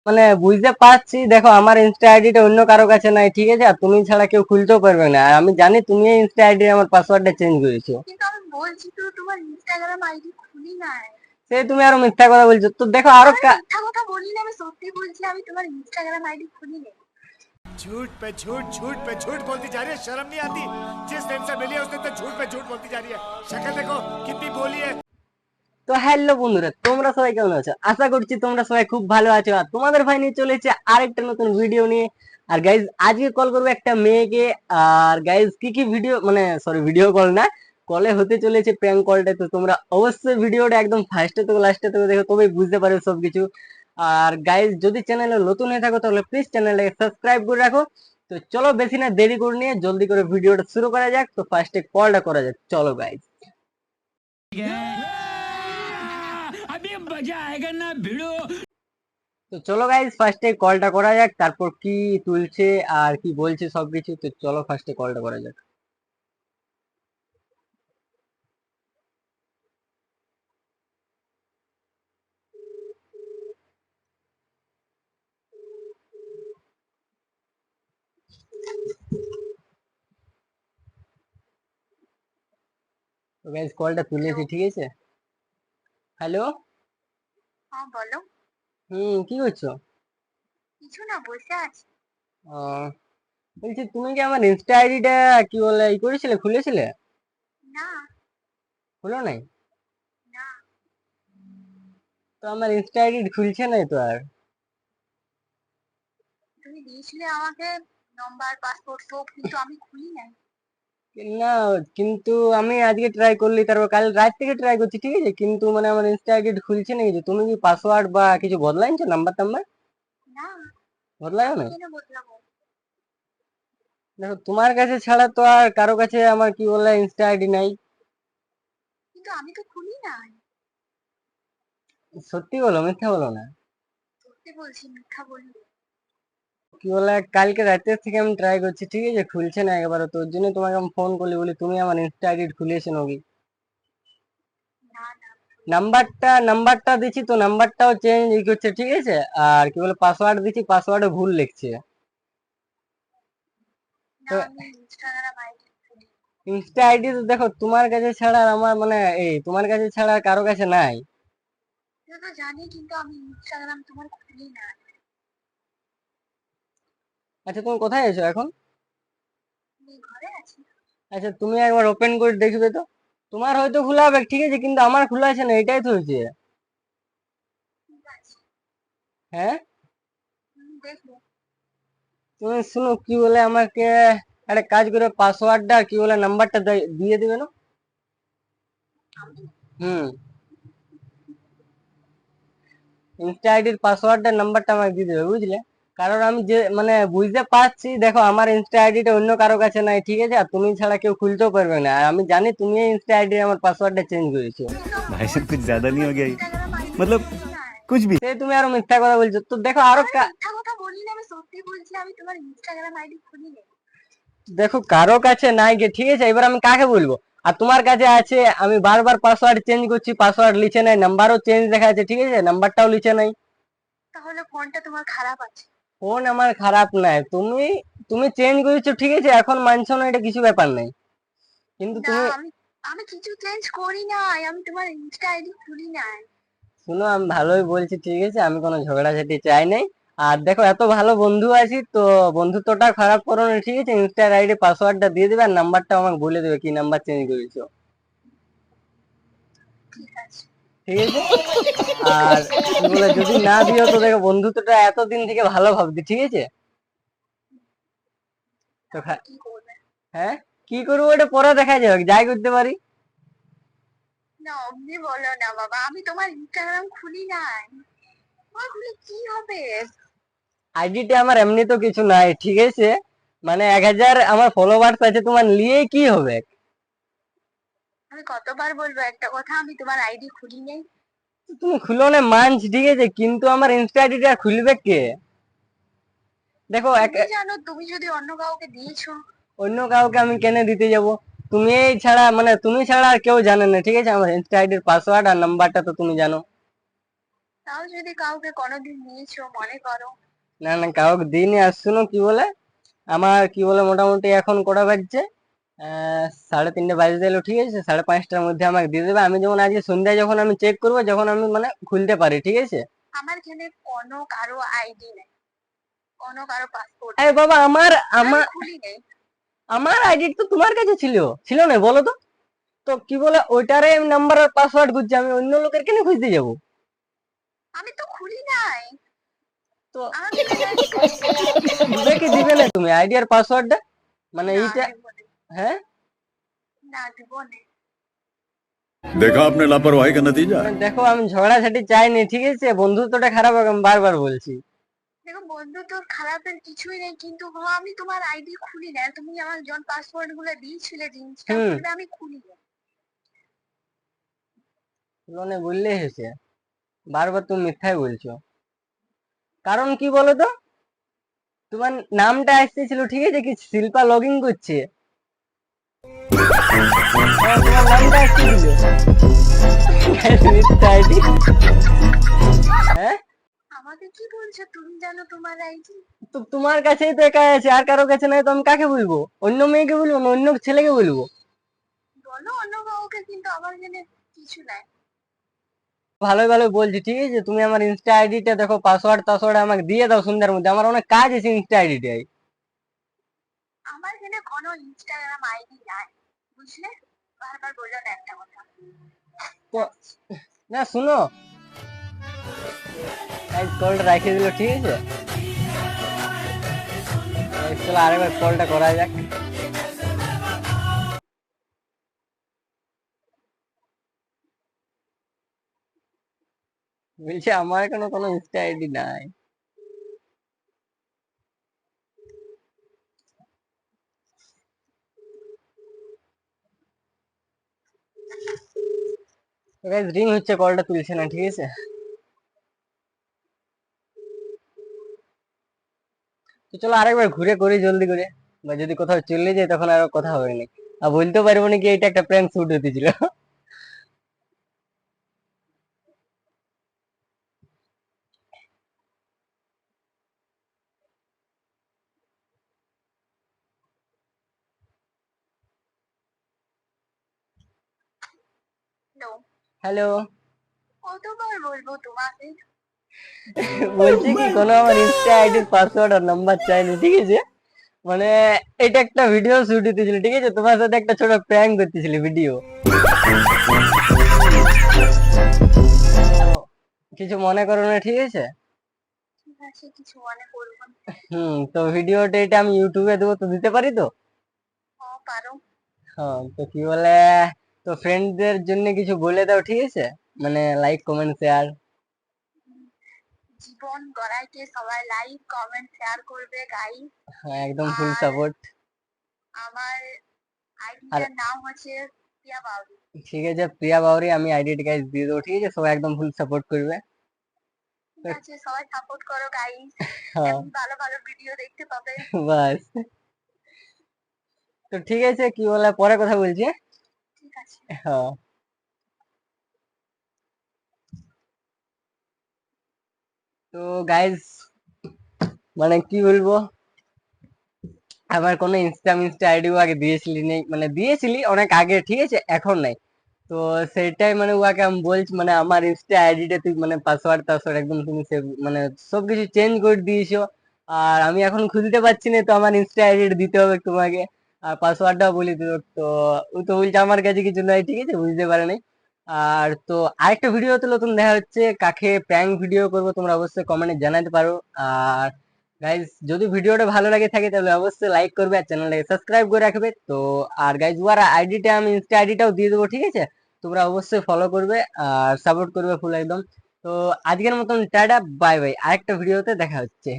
মানে বুঝতে পারছি, দেখো আমার ইনস্টা আইডিটা অন্য কারো কাছে নাই, ঠিক আছে, আর তুমি ছাড়া কেউ খুলতেও পারবে না, আর আমি জানি তুমি এই ইনস্টা আইডি আমার পাসওয়ার্ডটা চেঞ্জ করেছো। কিন্তু আমি বলছি তো তোমার ইনস্টাগ্রাম আইডি খুলি নাই। সে তুমি আরো মিথ্যা কথা বলছো, তো দেখো আরো আরে মিথ্যা কথা বলি না, আমি সত্যি বলছি আমি তোমার ইনস্টাগ্রাম আইডি খুলি নাই। झूठ पे झूठ झूठ पे झूठ बोलती जा रही है, शर्म नहीं आती? जिस दिन से मिली है उसने तो झूठ पे झूठ बोलती जा रही है। शक्ल देखो कितनी बोली है। তো হ্যালো বন্ধুরা, তোমরা সবাই কেমন আছো? আশা করছি তোমরা সবাই খুব ভালো আছো। আর তোমাদের ভাই নিয়ে চলেছে আরেকটা নতুন ভিডিও নিয়ে। আর গাইজ আজকে কল করবো একটা মেয়েকে। আর গাইজ কি কি ভিডিও, মানে সরি ভিডিও কল না, কলে হতে চলেছে প্র্যাঙ্ক কলটা। তো তোমরা অবশ্যই ভিডিওটা একদম ফার্স্টে থেকে লাস্টে থেকে দেখো, তবেই বুঝতে পারবে সবকিছু। আর গাইজ যদি চ্যানেলে নতুন হয়ে থাকো তাহলে প্লিজ চ্যানেলটাকে সাবস্ক্রাইব করে রাখো। তো চলো বেশি না দেরি করে নিয়ে জলদি করে ভিডিওটা শুরু করা যাক। তো ফার্স্টে কলটা করা যাক, চলো গাইজ। अभी मजा आएगा ना भिड़ो। তো চলো গাইজ ফার্স্টে কলটা করা যাক, তারপর কি তুলছে আর কি বলছে সবকিছু। তো চলো ফার্স্টে কলটা করা যাক। তো গাইজ কলটা তুলেছি, ঠিক আছে। হ্যালো। হ্যাঁ বলো। কি করছো? কিছু না, বসে আছি। আহ, বলছি তুমি কি আমার ইনস্টা আইডিটা কি বলে ই করেছিলে, খুলেছিলে? না। খুলো নাই? না। তো আমার ইনস্টা আইডি খুলছে নাই তো আর। তুমি দিয়েছিলে আমাকে নাম্বার, পাসপোর্ট সব, কিন্তু আমি খুলি নাই। না, কিন্তু আমি আজকে ট্রাই করলি, তারপর কাল রাত থেকে ট্রাই করছি, ঠিক আছে, কিন্তু মানে আমার ইনস্টা আইডি খুলছে না কিছু। তুমি কি পাসওয়ার্ড বা কিছু বদলাইছো, নাম্বার টাম্বার না, বদলাও আমি না? কেন বদলাবো? দেখো তোমার কাছে ছাড়া তো আর কারো কাছে আমার কি বলে ইনস্টা আইডি নাই। কিন্তু আমি তো খুলি নাই। সত্যি বলো, মিথ্যা বলো না। সত্যি বলছি, মিথ্যা বলি। কি বলে কালকে রাতের থেকে আমি ট্রাই করছি, ঠিক আছে, খুলছে না একবারও। তোর জন্য তোমাকে আমি ফোন করলি, বলি তুমি আমার ইনস্টা আইডি খুলেছো নাকি। না না। নাম্বারটা দিচ্ছি তো নাম্বারটাও চেঞ্জ করছে, ঠিক আছে, আর কি বলে পাসওয়ার্ড দিচ্ছি, পাসওয়ার্ডে ভুল লিখছে। না, তো আমি ইনস্টাগ্রাম আইডি খুলি। ইনস্টা আইডি তো দেখো তোমার কাছে ছাড়া আর আমার মানে এই তোমার কাছে ছাড়া আর কারো কাছে নাই। সেটা তো জানি, কিন্তু আমি ইনস্টাগ্রাম তোমার খুলি না। আচ্ছা তুমি কোথায় আছো এখন? আমি ঘরে আছি। আচ্ছা তুমি একবার ওপেন করে দেখবে তো। তোমার হয়তো খোলা হবে, ঠিক আছে, কিন্তু আমার খোলা আছে না, এটাই তো হয়েছে। ঠিক আছে। হ্যাঁ। দেখবো। তুমি শুনো, কি বলে আমাকে একটা কাজ করে পাসওয়ার্ডটা কি বলে নাম্বারটা দিয়ে দিবে না? আমি হুম। ইনস্টা আইডির পাসওয়ার্ডটা নাম্বারটা আমাকে দিয়ে দেবে, বুঝলে। কারণ আমি যে মানে বুঝতে পারছি, দেখো আমার ইনস্টা আইডিটা অন্য কারো কাছে নাই, ঠিক আছে, আর তুমি ছাড়া কেউ খুলতেও পারবে না, আর আমি জানি তুমি এই ইনস্টা আইডি আমার পাসওয়ার্ডটা চেঞ্জ করেছো। কিন্তু আমি भाई साहब বলছি कुछ তো ज्यादा नहीं তোমার हो गया ये? ইনস্টাগ্রাম আইডি मतलब খুলি নাই। कुछ भी। সে তুমি আরো মিথ্যা কথা বলছো, তো দেখো আরে মিথ্যা কথা বলি না, আমি সত্যি বলছি আমি তোমার ইনস্টাগ্রাম আইডি খুলি নাই। দেখো কারো কাছে নাই গে, ঠিক আছে, এবার আমি কাকে বলবো? আর তোমার কাছে আছে, আমি বারবার পাসওয়ার্ড চেঞ্জ করছি, পাসওয়ার্ড লিখে নাই, নাম্বারও চেঞ্জ দেখা যাচ্ছে, ঠিক আছে, নাম্বারটাও লিখে নাই। তাহলে ফোনটা তোমার খারাপ আছে। ফোন আমার খারাপ নাই, তুমি তুমি চেঞ্জ করেছো, ঠিক আছে, এখন মানছো না, এটা কিছু ব্যাপার নাই, কিন্তু না, তুমি আমি আমি কিছু চেঞ্জ করি নাই, আমি তোমার ইনস্টা আইডি খুলি নাই। শুনো, আমি ভালোই বলছি, ঠিক আছে, আমি কোনো ঝগড়াঝাটি চাই নাই। আর দেখো এত ভালো বন্ধু আছি তো, বন্ধুত্বটা খারাপ করো না, ঠিক আছে, ইনস্টার আইডি পাসওয়ার্ডটা দিয়ে দেবে আর নাম্বারটা আমাকে বলে দেবে কি নাম্বার চেঞ্জ করেছো, ঠিক আছে। ঠিক আছে। আর কি বলে যদি না দিও তো দেখো বন্ধুত্বটা এতদিন থেকে ভালো ভাবছি, ঠিক আছে। তো তাহলে কি করবে? হ্যাঁ, কি করবো ওটা পরে দেখা যাবে, যাই করতে পারি। না, অমনি বলো না বাবা, আমি তোমার ইনস্টাগ্রাম খুলি নাই। আমার খুলে কি হবে? আইডিটা আমার এমনি তো কিছু নাই, ঠিক আছে, মানে 1000 আমার ফলোয়ার্স আছে, তোমার নিয়ে কি হবে? আমি কতবার বলবো একটা কথা, আমি তোমার আইডি খুলি নাই। তুমি খুলো না মানছি, ঠিক আছে, কিন্তু আমার ইনস্টা আইডিটা খুলবে কে? দেখো তুমি জানো, তুমি যদি অন্য কাউকে দিয়েছো। অন্য কাউকে আমি কেন দিতে যাব? তুমি ছাড়া মানে তুমি ছাড়া আর কেউ জানে না, ঠিক আছে, আমার ইনস্টা আইডির পাসওয়ার্ড আর নাম্বারটা তো তুমি জানো। তাও যদি কাউকে কোনোদিন নিয়েছো মনে করো। না না, কাউকে দিইনি। আর শুনো কি বলে, আমার কি বলে মোটামুটি এখন কটা বাজছে, 3:30 বাজতে এলো, ঠিক আছে? 5:30টার মধ্যে আমাকে দিয়ে দেবে। আমি যেমন আজকে সন্ধ্যায় যখন আমি চেক করবো, যখন আমি মানে খুলতে পারি, ঠিক আছে? আমার এখানে কোনো কারো আইডি নেই, কোনো কারো পাসপোর্ট আরে বাবা, আমার আমি আমার খুলি নেই। আমার আইডি তো তোমার কাছে ছিল, ছিল না বলো তো? তো কি বলে ওইটারে নাম্বার আর পাসওয়ার্ড খুঁজছি, আমি অন্য লোকের কেন খুঁজতে যাবো? আমি তো খুলি নাই। তো আমাকে দিবে কি দিবে না তুমি আইডি আর পাসওয়ার্ডটা, মানে না এইটা? দিব না, হ্যাঁ, না দিব না। देखा आपने लापरवाही का नतीजा है। দেখো আমি ঝগড়াঝাটি চাইনি, ঠিক আছে? বন্ধুত্বটা খারাপ হবে, আমি বারবার বলছি। দেখো বন্ধু তো খারাপের কিছুই নেই, কিন্তু আমি তোমার আইডি খুলি না। তুমি আমার যখন পাসওয়ার্ড গুলো দিয়েছিলে জিনিসটা হুম। খুলবে, আমি খুলি না। লোনে বললেই হয়েছে, বারবার তুমি মিথ্যাই বলছো। কারণ কি বলো তো, তোমার নামটা আসতেছিল, ঠিক আছে, কি শিল্পা লগ ইন করছে। হ্যাঁ, তোমার নামটা আসতেছিল। মিথ্যা আইডি। হ্যাঁ, আমাকে কি বলছো? তুমি জানো তোমার আইডি? তো তোমার কাছেই তো একাই আছে, আর কারো কাছে নাই, তো আমি কাকে বলবো? অন্য মেয়েকে বলবো না অন্য ছেলেকে বলবো? বলো অন্য কাউকে, কিন্তু আমার এখানে কিছু নাই। ভালোই ভালো বলছি, ঠিক আছে? তুমি আমার ইনস্টা আইডিটা দেখো, পাসওয়ার্ড টাসওয়ার্ড আমাকে দিয়ে দাও সন্ধ্যার মধ্যে, আমার অনেক কাজ আছে ইনস্টা আইডিটাই। আমার এখানে কোনো ইনস্টাগ্রাম আইডি নাই, বুঝলে? বারবার বললো না একটা কথা। তো না শুনো, কলটা রাখিয়ে দিল, ঠিক আছে? চলো আরেকবার কলটা করা যাক। বলছে আমার এখনো কোনো ইনস্টা আইডি নাই। রিং হচ্ছে, কলটা তুলছে না, ঠিক আছে? তো চলো আরেকবার ঘুরে করি জলদি করে, বা যদি কোথাও চলে যায় তখন আর কথা হবে না। আর বলতে পারবো না কি এটা একটা প্র্যাঙ্ক শুট হতেছিল। নো, হ্যালো, কতবার বলবো তোমাকে? বলছি কি কোনো আমার ইনস্টা আইডির পাসওয়ার্ড আর নাম্বার চাইনি, ঠিক আছে? মানে এটা একটা ভিডিও শুট হতেছিল, ঠিক আছে? তোমার সাথে একটা ছোট প্র্যাঙ্ক করতেছিল ভিডিও। কিছু মনে করো না, ঠিক আছে? ঠিক আছে, কিছু মনে করবো না। তো ভিডিওটা এটা আমি ইউটিউবে দেবো, তো দিতে পারি তো? পারো। হ্যাঁ, তো কি বলে, তো ফ্রেন্ডদের জন্য কিছু বলে দাও, ঠিক আছে? মানে লাইক কমেন্ট শেয়ার। জীবন গড়াইতে সবাই লাইক কমেন্ট শেয়ার করবে গাইস। হ্যাঁ, একদম ফুল আর সাপোর্ট। আমার আর আইডিটার নাম হচ্ছে প্রিয়া বাউরি। ঠিক আছে, প্রিয়া বাউরি, আমি আইডিটা গাইস দিয়ে দেবো, ঠিক আছে? সবাই একদম ফুল সাপোর্ট করবে। ঠিক আছে, সবাই সাপোর্ট করো গাইস, হ্যাঁ, এমন ভালো ভালো ভিডিও দেখতে পাবে। বাস। তো ঠিক আছে, কি বলে, পরে কথা বলছি, হ্যাঁ? ঠিক আছে। হ্যাঁ, তো গাইস মানে কি বলবো, আমার কোনো ইনস্টা আইডিও আগে দিয়েছিলি নেই, মানে দিয়েছিলি অনেক আগে, ঠিক আছে? এখন নাই। তো সেটাই মানে উহাকে আমি বলছি, মানে আমার ইনস্টা আইডিটা তুই মানে পাসওয়ার্ড টাসওয়ার্ড একদম তুমি মানে সবকিছু চেঞ্জ করে দিয়েছো। আর আমি এখন খুলতে পারছি না, তো আমার ইনস্টা আইডিটা দিতে হবে তোমাকে, আর পাসওয়ার্ডটাও বলে দিল। তো ও তো বলছে আমার কাছে কিছু নাই, ঠিক আছে? বুঝতে পারে নাই। আর তো আরেকটা ভিডিওতে নতুন দেখা হচ্ছে, কাকে প্র্যাঙ্ক ভিডিও করবো তোমরা অবশ্যই কমেন্টে জানাতে পারো। আর গাইজ যদি ভিডিওটা ভালো লাগে থাকে তাহলে অবশ্যই লাইক করবে আর চ্যানেলটাকে সাবস্ক্রাইব করে রাখবে। তো আর গাইজ ওর আইডিটা আমি ইনস্টা আইডিটাও দিয়ে দেবো, ঠিক আছে? তোমরা অবশ্যই ফলো করবে আর সাপোর্ট করবে ফুল একদম। তো আজকের মতন টাটা, বাই বাই, আরেকটা ভিডিওতে দেখা হচ্ছে।